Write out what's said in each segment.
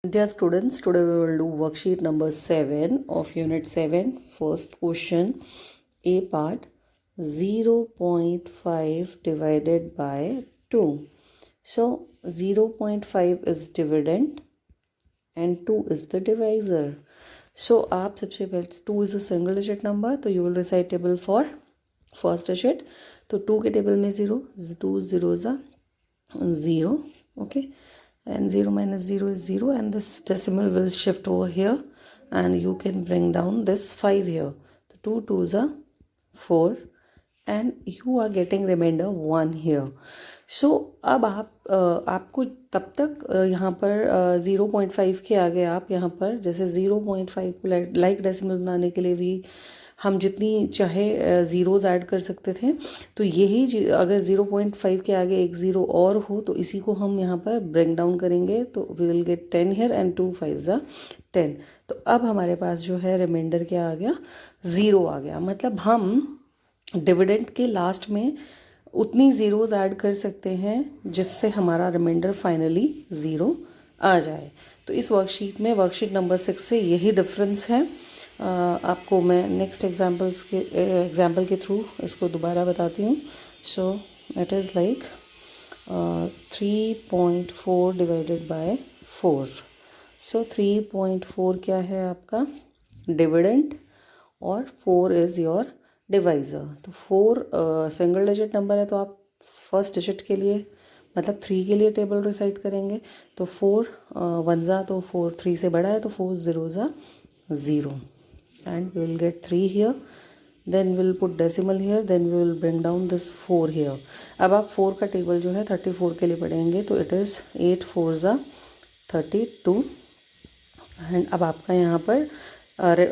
Dear students, today we will do worksheet number 7 of unit 7. First question, A part, 0.5 divided by 2. So 0.5 is dividend and 2 is the divisor. So आप सबसे पहले 2 is a single digit number, तो you will recite table for first digit. तो 2 के table में 0, 2 zeros are 0, okay. And 0 minus 0 is 0, and this decimal will shift over here, and you can bring down this 5 here. So 2 2s are 4, and you are getting remainder 1 here. So अब आपको तब तक यहाँ पर 0.5 के आगे आप यहाँ पर जैसे 0.5 को लाइक डेसिमल बनाने के लिए भी हम जितनी चाहे ज़ीरोज़ ऐड कर सकते थे, तो यही अगर 0.5 के आगे एक ज़ीरो और हो तो इसी को हम यहाँ पर ब्रेक डाउन करेंगे, तो we will get 10 here and 2 5s are 10. तो अब हमारे पास जो है रिमाइंडर क्या आ गया, 0 आ गया. मतलब हम डिविडेंड के लास्ट में उतनी ज़ीरोज़ ऐड कर सकते हैं जिससे हमारा रिमाइंडर फाइनली 0 आ जाए. तो इस वर्कशीट में वर्कशीट नंबर 6 से यही डिफरेंस है. आपको मैं नेक्स्ट एग्जाम्पल के थ्रू इसको दोबारा बताती हूँ. So it is like 3.4 divided by 4. सो 3.4 क्या है आपका डिविडेंड और 4 इज़ योर डिवाइज़र. तो 4 सिंगल डिजिट नंबर है, तो आप फर्स्ट डिजिट के लिए मतलब 3 के लिए टेबल रिसाइट करेंगे. तो 4 1 तो 4 3 से बड़ा है, तो 4 zeros are 0. And we will get 3 here, then we will put decimal here, then we will bring down this 4 here. अब आप 4 का टेबल जो है 34 के लिए पढ़ेंगे, तो it is 8 4s are 32. And अब आपका यहाँ पर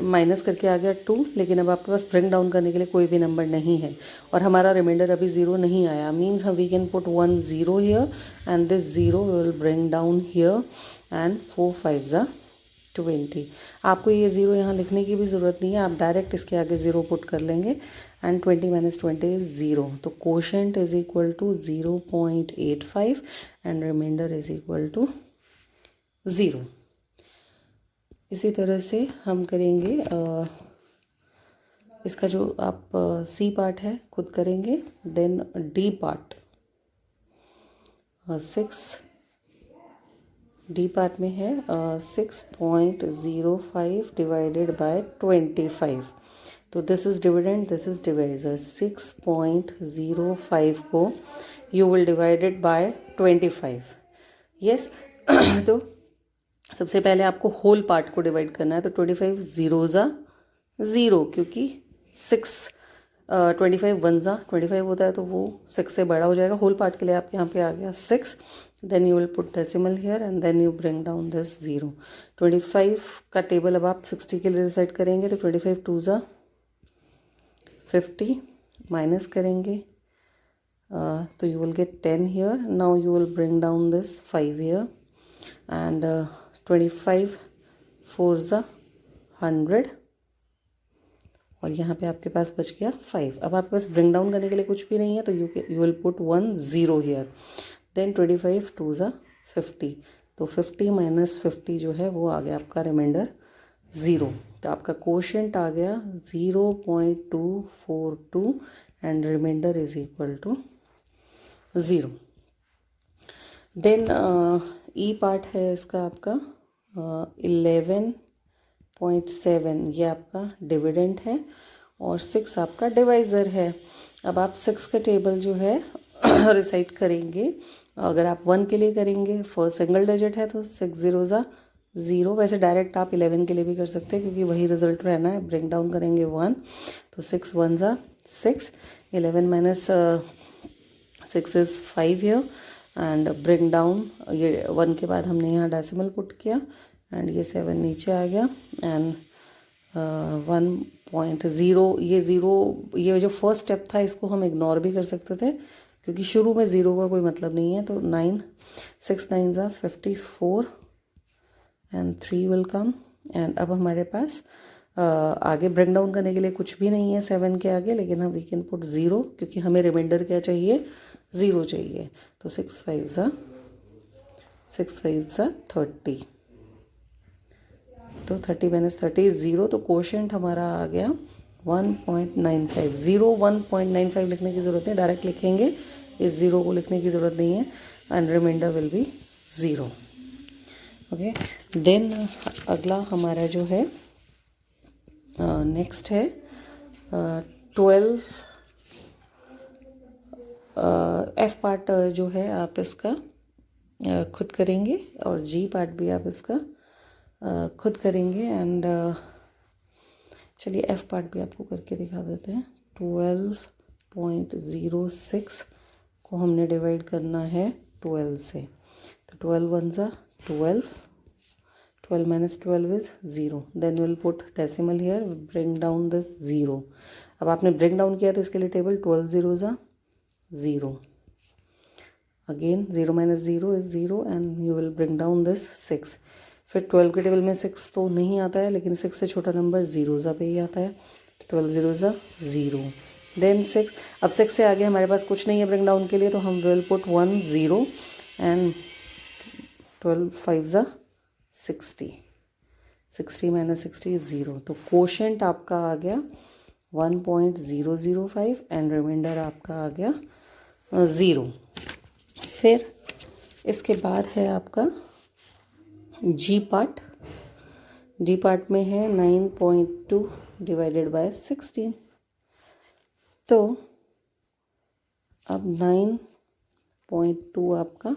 माइनस करके आ गया 2, लेकिन अब आपके पास ब्रिंग डाउन करने के लिए कोई भी नंबर नहीं है और हमारा रिमाइंडर अभी 0 नहीं आया. मीन्स हम we can put 1 0 here and this 0 we will bring down here and 4 5s are 20. आपको ये 0 यहाँ लिखने की भी ज़रूरत नहीं है, आप डायरेक्ट इसके आगे 0 पुट कर लेंगे. And 20 minus 20 is 0. तो quotient is equal to 0.85 and remainder is equal to 0. इसी तरह से हम करेंगे इसका जो आप सी पार्ट है खुद करेंगे. Then D part 6 D part में है 6.05 डिवाइडेड बाय 25. तो this is dividend, this is divisor. 6.05 को you will divided by 25. Yes. तो सबसे पहले आपको होल पार्ट को डिवाइड करना है. तो 25 zeros are 0, क्योंकि 25 1s are 25 होता है, तो वो 6 से बड़ा हो जाएगा. होल पार्ट के लिए आप यहाँ पे आ गया 6. Then you will put decimal here and then you bring down this 0. 25 का टेबल अब आप 60 के लिए रिसाइड करेंगे, तो 25 2s are 50 माइनस करेंगे, तो you will get 10 here. Now you will bring down this 5 here and 25 4s are 100 और यहाँ पे आपके पास बच गया 5. अब आपके पास ब्रिंग डाउन करने के लिए कुछ भी नहीं है, तो you will put 1 0 here. Then 25 2s are 50. तो 50 माइनस 50 जो है वो आ गया आपका रिमाइंडर 0. तो आपका कोशेंट आ गया 0.242 and remainder is equal to 0. Then E part है इसका आपका 11.7. ये आपका डिविडेंड है और 6 आपका डिवाइज़र है. अब आप 6 का टेबल जो है रिसाइट करेंगे. अगर आप 1 के लिए करेंगे, फर्स्ट सिंगल डिजिट है, तो 6 zeros are 0. वैसे डायरेक्ट आप 11 के लिए भी कर सकते हैं, क्योंकि वही रिजल्ट रहना है. ब्रेक डाउन करेंगे 1, तो 6 1s are 6. 11 minus 6 is 5 here and bring down. ये 1 के बाद हमने यहाँ डेसिमल पुट किया एंड ये 7 नीचे आ गया एंड 1.0. ये जो फर्स्ट स्टेप था इसको हम इग्नोर भी कर सकते थे, क्योंकि शुरू में 0 का कोई मतलब नहीं है. तो 9 6 9s are 54 and 3 will come. And अब हमारे पास आगे ब्रेक डाउन करने के लिए कुछ भी नहीं है 7 के आगे, लेकिन हम वी कैन पुट 0, क्योंकि हमें रिमाइंडर क्या चाहिए, 0 चाहिए. तो 6 5s are 30. तो 30 माइनस 30 इज़ 0, तो कोशेंट हमारा आ गया 1.95। 0 1.95 लिखने की ज़रूरत नहीं, डायरेक्ट लिखेंगे, इस 0 को लिखने की ज़रूरत नहीं है, and remainder will be 0। Okay, then अगला हमारा जो है नेक्स्ट है 12। एफ पार्ट जो है आप इसका खुद करेंगे, और जी पार्ट भी आप इसका खुद करेंगे। एंड चलिए एफ पार्ट भी आपको करके दिखा देते हैं। 12.06 को हमने डिवाइड करना है 12 से, तो 12 1 ज़ा 12, 12 minus 12 is 0, then we'll put decimal here, bring down this 0। अब आपने bring down किया तो इसके लिए table 12 zeros are 0, again 0 minus 0 is 0 and you will bring down this 6। फिर 12 के टेबल में 6 तो नहीं आता है, लेकिन 6 से छोटा नंबर ज़ीरोज़ा पे ही आता है, 12 zeros are 0, then 6। अब 6 से आगे हमारे पास कुछ नहीं है ब्रिंग डाउन के लिए, तो हम will put 1 0 and 12 5 are 60, 60 minus 60 is 0, तो कोशेंट आपका आ गया 1.005 एंड रिमाइंडर आपका आ गया 0। फिर इसके बाद है आपका जी पार्ट। जी पार्ट में है 9.2 डिवाइडेड बाय 16, तो अब 9.2 आपका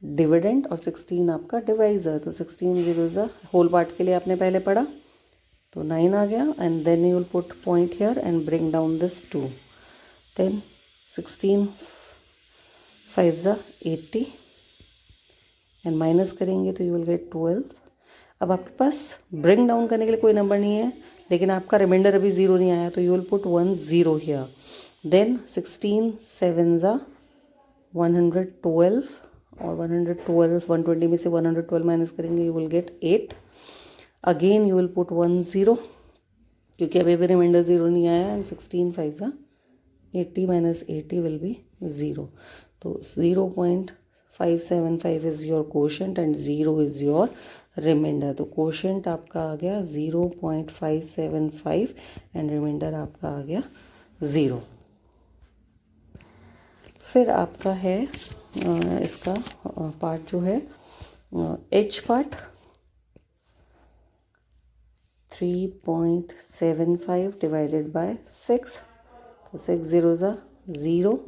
डिविडेंड और 16 आपका डिवाइज़र, तो 16 zeros होल पार्ट के लिए आपने पहले पढ़ा, तो 9 आ गया, and then you will put point here and bring down this 2, then 16 5 80 and minus करेंगे तो यू विल गेट 12। अब आपके पास ब्रिंग डाउन करने के लिए कोई नंबर नहीं है, लेकिन आपका रिमाइंडर अभी 0 नहीं आया, तो you will put 1 0 here, then 16 7 112, और 112 120 में से 112 माइनस करेंगे you will get 8, again you will put 1 0 क्योंकि अभी भी रिमाइंडर 0 नहीं आया, एंड 16 5 80 माइनस 80 विल बी 0, तो 0.575 is your quotient and 0 is your remainder, तो कोशेंट आपका आ गया 0.575 एंड रिमाइंडर आपका आ गया 0। फिर आपका है इसका पार्ट जो है एच पार्ट 3.75 डिवाइडेड बाय 6, तो 6 zeros are 0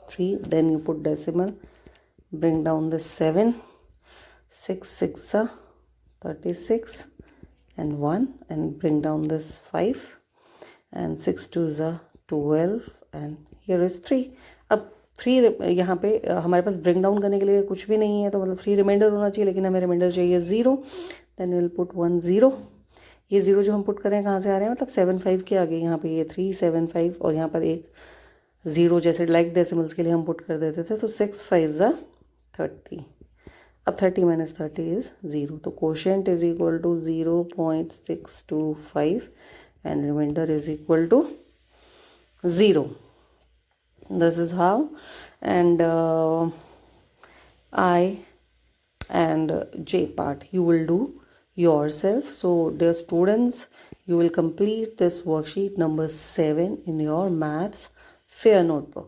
3, then you put decimal, bring down the 7, 6 6 36 and 1, and bring down this 5, and 6 2s are 12 and here is 3। अब 3 यहाँ पे हमारे पास ब्रिंग डाउन करने के लिए कुछ भी नहीं है, तो मतलब 3 रिमाइंडर होना चाहिए, लेकिन हमें रिमाइंडर चाहिए 0, देन विल पुट 1 0। ये 0 जो हम पुट कर रहे हैं कहाँ से आ रहे हैं, मतलब 7 5 के आगे यहाँ पे ये 3 7 5 और यहाँ पर एक 0 जैसे लाइक डेसिमल्स के लिए हम पुट कर देते थे, तो 6 5 30। अब 30 माइनस 30 इज़ 0, तो quotient is equal to 0.625 and remainder is equal to 0। This is how, and I and J part you will do yourself. So dear students, you will complete this worksheet number 7 in your maths fair notebook.